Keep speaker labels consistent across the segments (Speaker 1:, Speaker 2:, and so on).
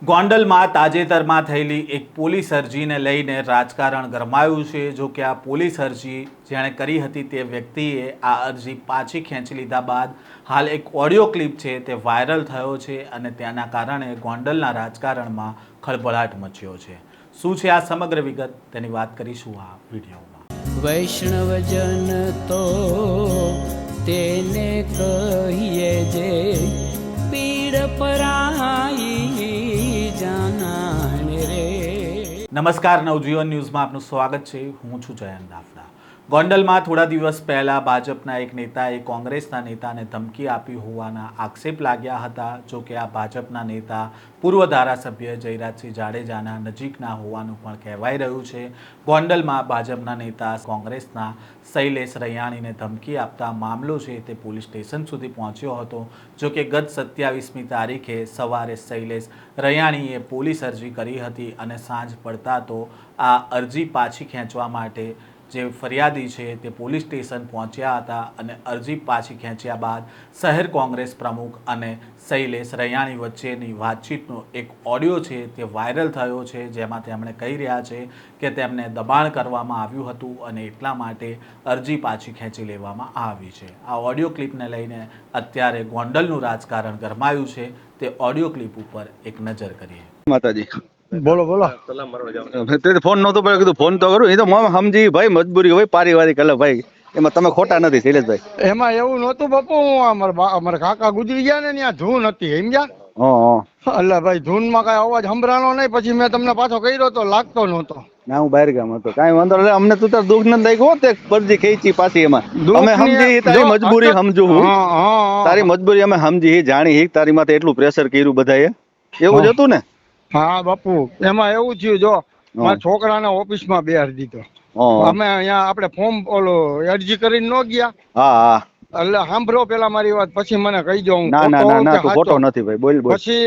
Speaker 1: ગોંડલમાં તાજેતરમાં થયેલી એક પોલીસ અરજીને લઈને રાજકારણ ગરમાયું છે. જો કે આ પોલીસ અરજી જેણે કરી હતી તે વ્યક્તિએ આ અરજી પાછી ખેંચી લીધા બાદ હાલ એક ઓડિયો ક્લિપ છે તે વાયરલ થયો છે અને તેના કારણે ગોંડલના રાજકારણમાં ખળભળાટ મચ્યો છે. શું છે આ સમગ્ર વિગત તેની વાત કરીશું આ વિડીયોમાં.
Speaker 2: વૈષ્ણવજન તો તેને કહીએ જે પીડ પરાઈ જાનાને રે.
Speaker 1: નમસ્કાર, નવજીવન ન્યૂઝમાં આપનું સ્વાગત છે. હું છું જયંત દાફડા. ગોંડલમાં થોડા દિવસ પહેલા ભાજપના એક નેતાએ કોંગ્રેસના નેતાને ધમકી આપી હોવાના આક્ષેપ લાગ્યા હતા. જો કે આ ભાજપના નેતા પૂર્વ ધારાસભ્ય જયરાજસિંહ જાડેજાના નજીકના હોવાનું પણ કહેવાઈ રહ્યું છે. ગોંડલમાં ભાજપના નેતા કોંગ્રેસના શૈલેષ રૈયાણીને ધમકી આપતા મામલો છે તે પોલીસ સ્ટેશન સુધી પહોંચ્યો હતો. જો કે ગત 27મી તારીખે સવારે શૈલેષ રૈયાણીએ પોલીસ અરજી કરી હતી અને સાંજ પડતા તો આ અરજી પાછી ખેંચવા માટે જે ફરિયાદી છે તે પોલીસ સ્ટેશન પહોંચ્યા હતા અને અરજી પાછી ખેંચ્યા બાદ શહેર કોંગ્રેસ પ્રમુખ અને શૈલેષ રૈયાણી વચ્ચેની વાતચીતનો એક ઓડિયો છે તે વાયરલ થયો છે, જેમાં તેમણે કહી રહ્યા છે કે તેમને દબાણ કરવામાં આવ્યું હતું અને એટલા માટે અરજી પાછી ખેંચી લેવામાં આવી છે. આ ઓડિયો ક્લિપને લઈને અત્યારે ગોંડલનું રાજકારણ ગરમાયું છે. તે ઓડિયો ક્લિપ ઉપર એક નજર કરીએ.
Speaker 3: માતાજી
Speaker 4: બોલો બોલો.
Speaker 3: ફોન નહોતો પડ્યો, કીધું ફોન તો કરું. એ તો સમજી ભાઈ મજબૂરી હોય પારિવારિક. એટલે ભાઈ એમાં તમે ખોટા નથી શૈલેષભાઈ.
Speaker 4: એમાં એવું નહોતું બાપુ, હું અમારા કાકા ગુજરી ગયા ને ત્યાં ધૂન હતી સમજ્યા. એટલે ભાઈ ધૂન માં કઈ અવાજ સંભળાનો નહીં. પછી મેં તમને પાછો કર્યો તો લાગતો નહોતો.
Speaker 3: ના, હું બહાર ગામ હતો. કાંઈ વાંધો નહીં. અમને તું તાર દુઃખ નથી લાગ્યું તે પરજી ખેંચી પાછી. એમાં અમે સમજી તારી મજબૂરી સમજુ હું. તારી મજબૂરી અમે સમજી જાણી. તારી માથે એટલું પ્રેશર કર્યું બધાએ, એવું જ હતું ને?
Speaker 4: હા બાપુ, એમાં એવું થયું, જો મારા છોકરાને ઓફિસ માં બેહાડી દીધો. અમે અહીંયા આપણે ફોર્મ ઓલો અરજી કરીને ન ગયા.
Speaker 3: હા.
Speaker 4: એટલે સાંભળો પેલા મારી વાત, પછી મને કહી દો.
Speaker 3: ના તું ખોટો નથી ભાઈ. બોલ.
Speaker 4: પછી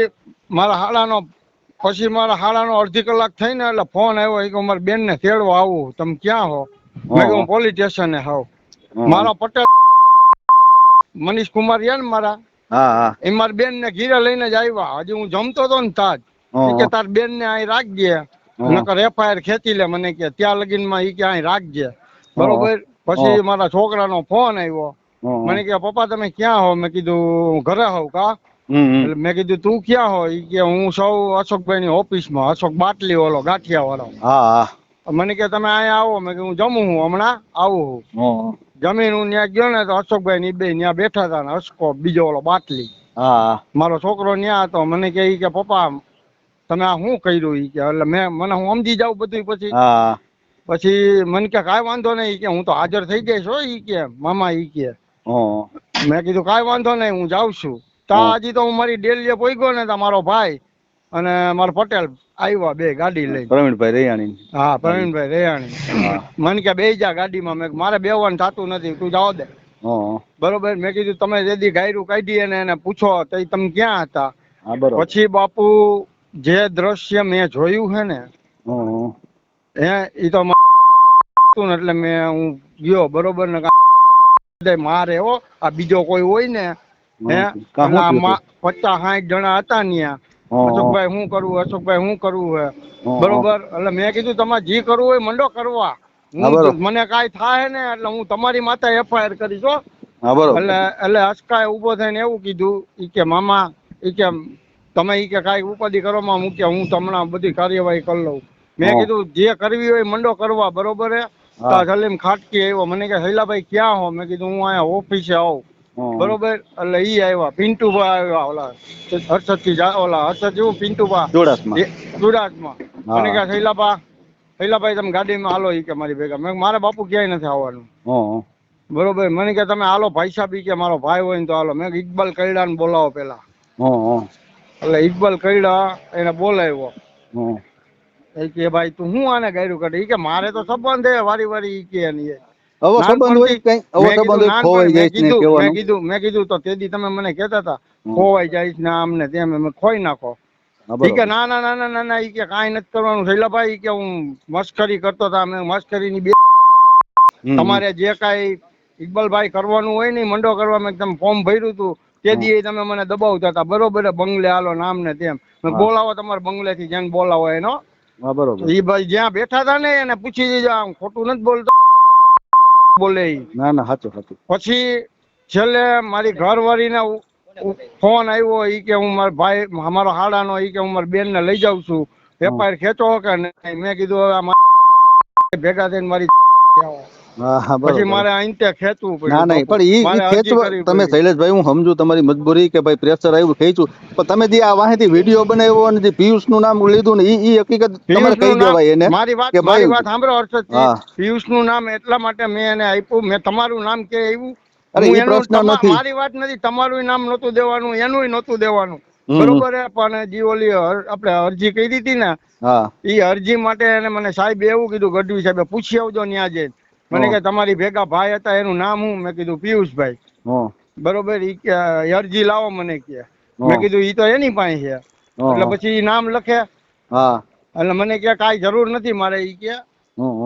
Speaker 4: મારા હાડાનો અડધી કલાક થઈને એટલે ફોન આવ્યો કે મારી બેન ને તેડવા આવું, તમે ક્યાં હો? મેં કહ્યું પોલીસ સ્ટેશને હાવ. મારા પટેલ મનીષ કુમાર યા ને મારા, એ મારી બેન ને ઘીરે લઈને જ આવ્યા. હજી હું જમતો હતો ને તાજ કે તાર બેન ને અહીં રાખજે, નકર એફઆઈઆર ખેંચી લે. મને કે ત્યાં લગીન માં ઈ કે અહીં રાખજે, બરોબર. પછી મારા છોકરાનો ફોન આવ્યો. મને કે પપ્પા તમે ક્યાં હો? મેં કીધું ઘરે હોઉં. કા? એટલે મેં કીધું તું ક્યાં હો? ઈ કે હું સૌ અશોકભાઈ ની ઓફિસ માં, અશોક બાટલી ઓલો ગાંઠિયા વાળો. મને કે તમે અહીંયા આવો. મેં કીધું હું જમું હું, હમણાં આવું હું. જમીન હું ત્યાં ગયો ને તો અશોકભાઈ ની બે ત્યાં બેઠા હતા ને અશકો બીજો ઓલો બાટલી, મારો છોકરો ત્યાં હતો. મને કે પપ્પા તમે આ શું કર્યું? ઈ કે એટલે મને હું સમજી જાઉં બધું. પછી મને કે કાંઈ વાંધો નહીં, કે હું તો હાજર થઈ જઈશ હો. ઈ કે મામા ઈ કે. મેં કીધું કાંઈ વાંધો નહીં, હું જાઉં છું. તા હજી તો હું મારી ડેલીએ પોઈગો ને તા મારો ભાઈ અને મારો પટેલ આવ્યા, બે ગાડી લઈને.
Speaker 3: પ્રવીણભાઈ રૈયાણી.
Speaker 4: હા, પ્રવીણભાઈ રૈયાણી. મને કે બેસી જા ગાડીમાં. મેં મારે બેવાનું થતું નથી, તું જાવ દે. બરોબર. મેં કીધું તમે જેદી ગાયરું કાઢી એને પૂછો તો તમે ક્યાં હતા? પછી બાપુ જે દ્રશ્ય મેં જોયું છે ને એ તો એટલે હું ગયો, બરોબર ને. મારે હો આ બીજો કોઈ હોય ને 50-60 જણા હતા ત્યાં. અશોકભાઈ શું કરવું, અશોકભાઈ શું કરવું હે, બરોબર. એટલે મેં કીધું તમારે જે કરવું હોય મંડો કરવા. મને કાંઈ થાય ને એટલે હું તમારી માથે એફઆઈઆર કરીશ હો. એટલે અશકાએ ઉભો થઈને એવું કીધું, ઈ કે મામા ઈ કે તમે ઈ કે કાંઈ ઉપાધિ કરવામાં મૂક્યા, હું તમને બધી કાર્યવાહી કરી લઉં. મેં કીધું જે કરવી હોય મંડો કરવા, બરોબર હે. સલીમ ખાટકી આવ્યો. મને કે શૈલાભાઈ ક્યાં હો? મેં કીધું હું અહીંયા ઓફિસે આવું, બરોબર. એટલે ઈ આવ્યા, પિન્ટુભાઈ આવ્યા, ઓલા હર્ષદથી હું પિન્ટુભા ચુડાસમાં. મને કે શૈલાભાઈ તમે ગાડીમાં હાલો. ઈ કે મારી ભેગા. મેં મારે બાપુ ક્યાંય નથી આવવાનું, બરોબર. મને કે તમે હાલો ભાઈ સાહેબ, ઈ કે મારો ભાઈ હોય ને તો હાલો. મેં ઇકબાલ કૈડા ને બોલાવો પેલા. એટલે ઇકબાલ કૈડા એને બોલાવ્યો. એ કે ભાઈ તું શું આને ગાયરું કાઢે? ઈ કે મારે તો સંબંધ હે વારી ઈ કે મેં કીધું તો તેદી તમે મને કેતા હતા ખોવાઈ જાય ને આમ ને તેમ, અમે ખોઈ નાખો. ઈ કે ના ના ના ના ના ઈ કે કાંઈ નથી કરવાનું શૈલાભાઈ. ઈ કે હું મસ્કરી કરતો હતા. અમે મસ્કરીની બે તમારે જે કાંઈ ઇકબાલભાઈ કરવાનું હોય ને મંડો કરવા. મેં તમે ફોર્મ ભર્યું હતું તે દી તમે મને દબાવતા હતા બરોબર, બંગલે હાલો નામ ને તેમ બોલાવો તમારે બંગલે થી જેને બોલાવો એનો.
Speaker 3: હા બરોબર.
Speaker 4: એ ભાઈ જ્યાં બેઠા હતા ને એને પૂછી દીધો, આમ ખોટું નથી બોલતો બોલે ઈ.
Speaker 3: ના ના સાચું સાચું.
Speaker 4: પછી છેલ્લે મારી ઘરવાળીને ફોન આવ્યો, ઈ કે હું મારા ભાઈ અમારો હાડાનો, ઈ કે હું મારી બેન ને લઈ જાઉં છું, એફઆઈઆર ખેંચો કે નહીં. મેં કીધું હવે આ ભેગા થઈને મારી
Speaker 3: હા હા
Speaker 4: પછી
Speaker 3: બરોબર.
Speaker 4: મારે અહીંથી ખેંચવું પડ્યું.
Speaker 3: ના નહીં, પણ ઈ ખેંચવા તમે શૈલેષભાઈ હું સમજુ તમારી મજબૂરી કે ભાઈ પ્રેશર આવ્યું ખેંચું, પણ તમે જે આ વાહેથી વિડીયો બનાવ્યો અને જે પિયુષ નું નામ લીધું ને ઈ હકીકત તમારે કહી દેવાય એને.
Speaker 4: મારી વાત સાંભળો હર્ષદજી, પિયુષ નું નામ એટલા માટે મેં એને આપ્યું, મેં તમારું નામ કે આવ્યું.
Speaker 3: અરે એ પ્રશ્ન નથી,
Speaker 4: મારી વાત નથી, તમારું નામ નહોતું દેવાનું, એનું નહોતું દેવાનું, બરોબર. પણ જે ઓલી આપણે અરજી કરી હતી ને, એ અરજી માટે એને મને સાહેબ એવું કીધું, ગઢવી સાહેબે પૂછી આવજો ન્યા જઈને. મને કે તમારી ભેગા ભાઈ હતા એનું નામ હું? મેં કીધું પિયુષભાઈ. બરોબર. ઈ કે અરજી લાવો મને કે. મેં કીધું ઈ તો એની પાસે છે. એટલે પછી નામ લખે. એટલે મને કે કાંઈ જરૂર નથી મારે, ઈ કે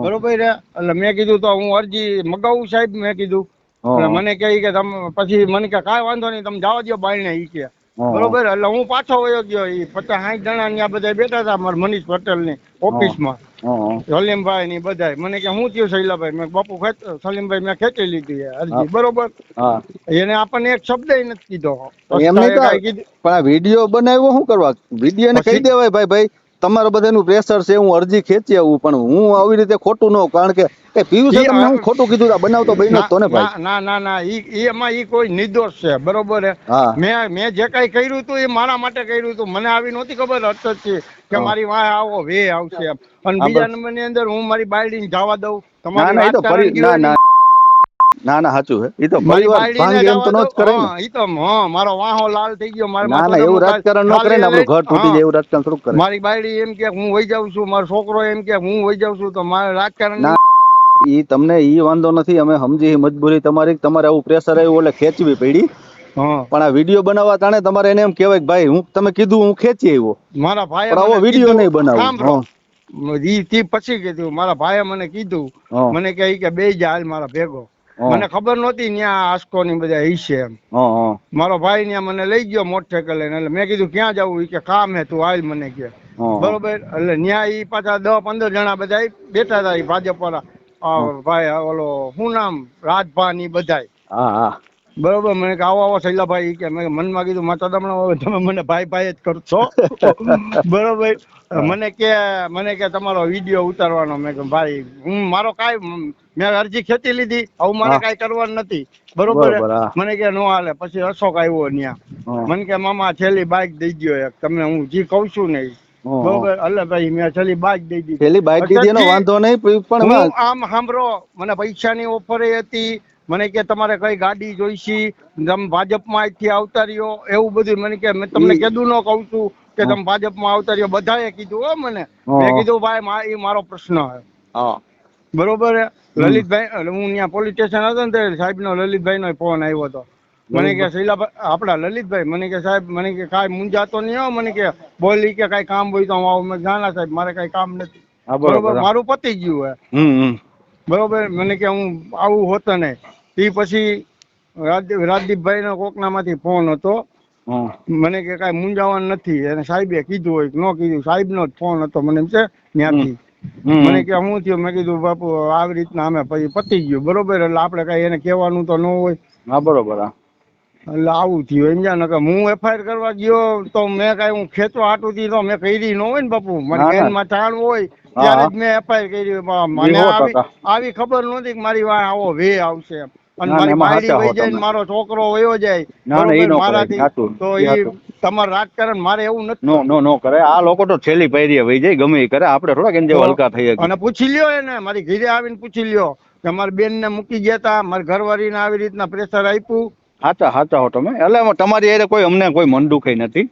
Speaker 4: બરોબર. એટલે મેં કીધું તો હું અરજી મગાવું સાહેબ, મેં કીધું. એટલે મને કે તમે પછી મને કે કાંઈ વાંધો નહીં, તમે જવા દો બાઈને, ઈ કે બરોબર. એટલે હું પાછો વયો ગયો. ઈ 50-60 જણા ત્યાં બધા બેઠા હતા મારા મનીષ પટેલ ની ઓફિસમાં, સલીમભાઈ ની બધા. મને કે હું થયું શૈલાભાઈ? મેં બાપુ સલીમભાઈ મેં ખેંચી લીધી અરજી, બરોબર. એને આપણને એક શબ્દ નથી કીધો.
Speaker 3: પણ આ વિડીયો બનાવ્યો શું કરવા? વિડીયો ને કહી દેવાય ભાઈ ભાઈ તમારા બધાનું પ્રેશર છે, હું અરજી ખેંચી આવું, પણ હું આવી રીતે ખોટું ન, કારણ કે પિયુષે તમને હું ખોટું કીધું બનાવતો બન્યો તો ને ભાઈ.
Speaker 4: ના એમાં ઈ કોઈ નિર્દોષ છે, બરોબર. મેં જે કઈ કર્યું હતું એ મારા માટે કર્યું હતું. મને આવી નહોતી ખબર અર્થત કે મારી વાહ આવો વે આવશે એમ. અને બીજા નંબર ની અંદર હું મારી બાયડીને જવા દઉં તમારી?
Speaker 3: ના ના સાચું છે, ઈ તો પરિવાર ભાંગે એમ તો નો જ કરે ને.
Speaker 4: ઈ તો મારો વાહો લાલ થઈ ગયો.
Speaker 3: ના ના એવું રાજકારણ નો કરે ને, આપણું ઘર તૂટી જાય એવું રાજકારણ થોડુંક કરે.
Speaker 4: મારી બાયડી એમ કે હું વહી જાઉં છું, મારો છોકરો એમ કે હું વહી જાઉં છું, તો મારે રાજકારણ
Speaker 3: ઈ તમને ઈ વાંધો નથી, અમે સમજી મજબૂરી તમારી, તમારે આવું પ્રેશર આવ્યું એટલે ખેંચવી પડી. પણ આ વિડીયો બનાવવા તાણે તમારે એને એમ કહેવાય કે ભાઈ હું તમે કીધું હું ખેંચી આવ્યો,
Speaker 4: મારા ભાઈ
Speaker 3: આવો વિડીયો નહીં બનાવો.
Speaker 4: પછી કીધું મારા ભાઈએ મને કીધું, મને કે બે જા હાલ મારા ભેગો. મને ખબર નહોતી ત્યાં આસ્કો ની બધા હિસ્સે એમ. મારો ભાઈ ત્યાં મને લઈ ગયો મોટરસાયકલ લઈને. એટલે મેં કીધું ક્યાં જવું? કે કામ હે, તું હાલ મને કે બરોબર. એટલે ત્યાં ઈ પાછા 10-15 જણા બધા બેઠા હતા, ભાજપ વાળા ભાઈ, ઓલો શું નામ, રાજભા ની બધા. બરોબર. મને કે આવો શૈલાભાઈ કે મેં મનમાં કીધું માતા દમણા તમે મને ભાઈ ભાઈ જ કરશો, બરોબર. મને કે તમારો વિડીયો ઉતારવાનો. મેં કે ભાઈ હું મારો કાંઈ મેં અરજી ખેંચી લીધી, હવે મારે કાંઈ કરવાનું નથી, બરોબર. મને કે નો હાલે. પછી અશોક આવ્યો ત્યાં, મને કે મામા છેલ્લી બાઈક દઈ ગયો એક, તમને હું જી કઉ છું ને બરોબર. એટલે ભાઈ મેં છેલ્લી બાઈક દઈ દીધી.
Speaker 3: છેલ્લી બાઈક દીધી વાંધો નહીં, પણ
Speaker 4: આમ સાંભળો, મને પૈસાની ઓફર હતી. મને કે તમારે કઈ ગાડી જોઈશી, તમે ભાજપમાં અહીંથી આવતા રહ્યો, એવું બધું. મને કે મેં તમને કીધું ન કહું છું કે તમે ભાજપમાં આવતા રહ્યો, બધાએ કીધું હો મને. મેં કીધું ભાઈ એ મારો પ્રશ્ન છે, બરોબર. લલિતભાઈ, હું ત્યાં પોલીસ સ્ટેશન હતો ને સાહેબ નો લલિતભાઈ નો ફોન આવ્યો હતો. મને કે શૈલાભાઈ આપડા લલિતભાઈ, મને કે સાહેબ, મને કે કાંઈ મૂંઝાતો નહીં હો, મને કે બોલી કે કાંઈ કામ હોય તો હું આવું. મેં જાણા સાહેબ મારે કાંઈ કામ નથી, બરોબર, મારું પતી ગયું હે, બરોબર. મને કે હું આવું હોતો નહીં. એ પછી રાજદીપભાઈ નો કોકના માંથી ફોન હતો. મને કે કાંઈ મૂંઝાવાનું નથી, અને સાહેબે કીધું હોય ન કીધું, સાહેબ નો જ ફોન હતો મને એમ છે ત્યાંથી. મને કે હું થયું? મેં કીધું બાપુ આવી રીતના અમે પછી પતી ગયું, બરોબર. એટલે આપડે કઈ એને કહેવાનું તો ન હોય.
Speaker 3: બરોબર.
Speaker 4: એટલે આવું થયું એમ. જાણ કે હું એફઆઈઆર કરવા ગયો તો મેં કઈ હું ખેંચવા હાટું થી તો મેં કરી ન હોય ને બાપુ, મારી બેનમાં ચાણ હોય ત્યારે જ મેં એફઆઈઆર કરી. મને આવી ખબર નહોતી કે મારી વાહ આવો વે આવશે, અને મારી બાયડી વહી જાય, મારો છોકરો વયો જાય મારાથી. તો એ તમારું રાજકારણ મારે એવું નથી.
Speaker 3: નો કરે. આ લોકો તો છેલ્લી પૈરી વહી જાય, ગમે એ કરે, આપણે થોડાક એને હલકા થઈ.
Speaker 4: અને પૂછી લ્યો એને, મારી ઘરે આવીને પૂછી લ્યો કે મારી બેન ને મૂકી ગયા તા, મારી ઘરવાળીને આવી રીતના પ્રેશર આપ્યું.
Speaker 3: સાચા હો તમે. એટલે તમારી એ કોઈ અમને કોઈ મન દુખાઈ નથી,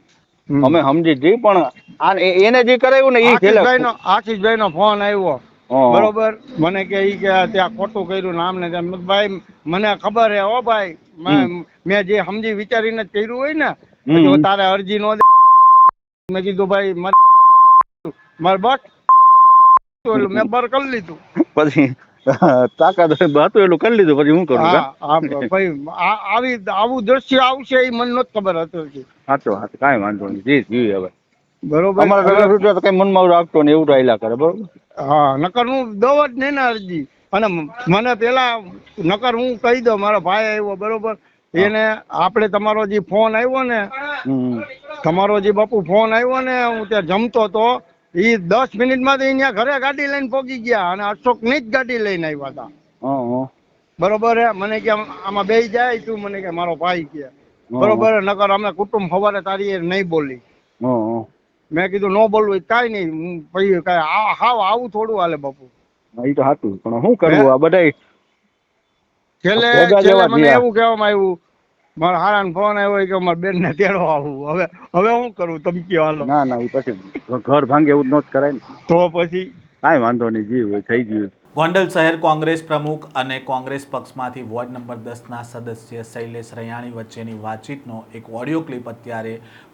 Speaker 3: અમે સમજી જઈ. પણ એને જે કરાયું ને એ
Speaker 4: આશીષભાઈ નો ફોન આવ્યો, બરોબર. મને કે ઈ કે ત્યાં ખોટું કર્યું નામ ને તેમ. ભાઈ મને ખબર હે હો ભાઈ, મેં જે સમજી વિચારીને કર્યું હોય ને તો તારે અરજી નો દે. મેં કીધું ભાઈ મારે બસ મેં બર કરી લીધું.
Speaker 3: પછી તાકાત હતું એટલું કરી લીધું, પછી હું કરું?
Speaker 4: હા હા ભાઈ આવું દ્રશ્ય આવશે એ મને નહોતું ખબર હતું.
Speaker 3: સાચો હાથ, કાંઈ વાંધો નહીં, જી જીવી હવે.
Speaker 4: બરોબર.
Speaker 3: અમારા ઘરે રૂપિયા તો કઈ મનમાં રાખતો ને એવું રાયલા કરે, બરોબર.
Speaker 4: હા નકર હું દવ જ નહીં ને અરજી. અને મને પેલા નકર હું કહી દઉં, મારો ભાઈ આવ્યો બરોબર, એને આપણે તમારો જે ફોન આવ્યો ને, તમારો જે બાપુ ફોન આવ્યો ને, હું ત્યાં જમતો તો એ 10 મિનિટમાં તો અહીંયા ઘરે ગાડી લઈને પહોંચી ગયા અને અશોક ની જ ગાડી લઈને આવ્યા હતા. બરોબર હે. મને કે આમાં બે જાય તું, મને કે મારો ભાઈ કે બરોબર. નકર અમે કુટુંબ સવારે તારી નહીં બોલી. મેં કીધું ન બોલવું કાંઈ નહીં, પછી કાંઈ હાવ આવું થોડું હાલે બાપુ.
Speaker 3: એ તો સાચું, પણ શું કરવું આ બધા
Speaker 4: છેલ્લે મને એવું કહેવામાં આવ્યું, મારા હારાનો ફોન આવ્યો કે મારા બેન ને તેડો આવું. હવે હું કરું, તમે કયો હાલો.
Speaker 3: ના ના, એ પછી ઘર ભાંગે એવું જ ન કરાય ને.
Speaker 4: તો પછી
Speaker 3: કાંઈ વાંધો નહીં, જીવ હોય થઈ ગયું.
Speaker 1: ગોંડલ શહેર કોંગ્રેસ પ્રમુખ અને કોંગ્રેસ પક્ષમાંથી વોર્ડ નંબર 10ના સદસ્ય શૈલેષ રૈયાણી વચ્ચેની વાતચીતનો એક ઓડિયો ક્લિપ અત્યારે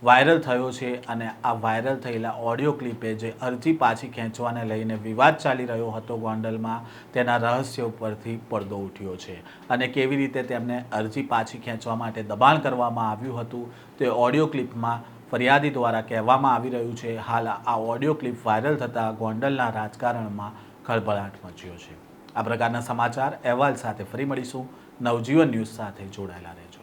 Speaker 1: વાયરલ થયો છે. અને આ વાયરલ થયેલા ઓડિયો ક્લિપે જે અરજી પાછી ખેંચવાને લઈને વિવાદ ચાલી રહ્યો હતો ગોંડલમાં, તેના રહસ્ય ઉપરથી પડદો ઉઠ્યો છે. અને કેવી રીતે તેમને અરજી પાછી ખેંચવા માટે દબાણ કરવામાં આવ્યું હતું તે ઓડિયો ક્લિપમાં ફરિયાદી દ્વારા કહેવામાં આવી રહ્યું છે. હાલ આ ઓડિયો ક્લિપ વાયરલ થતાં ગોંડલના રાજકારણમાં ખળભળાટ મચ્યો છે. આ પ્રકારના સમાચાર અહેવાલ સાથે ફરી મળીશું. નવજીવન ન્યૂઝ સાથે જોડાયેલા રહેજો.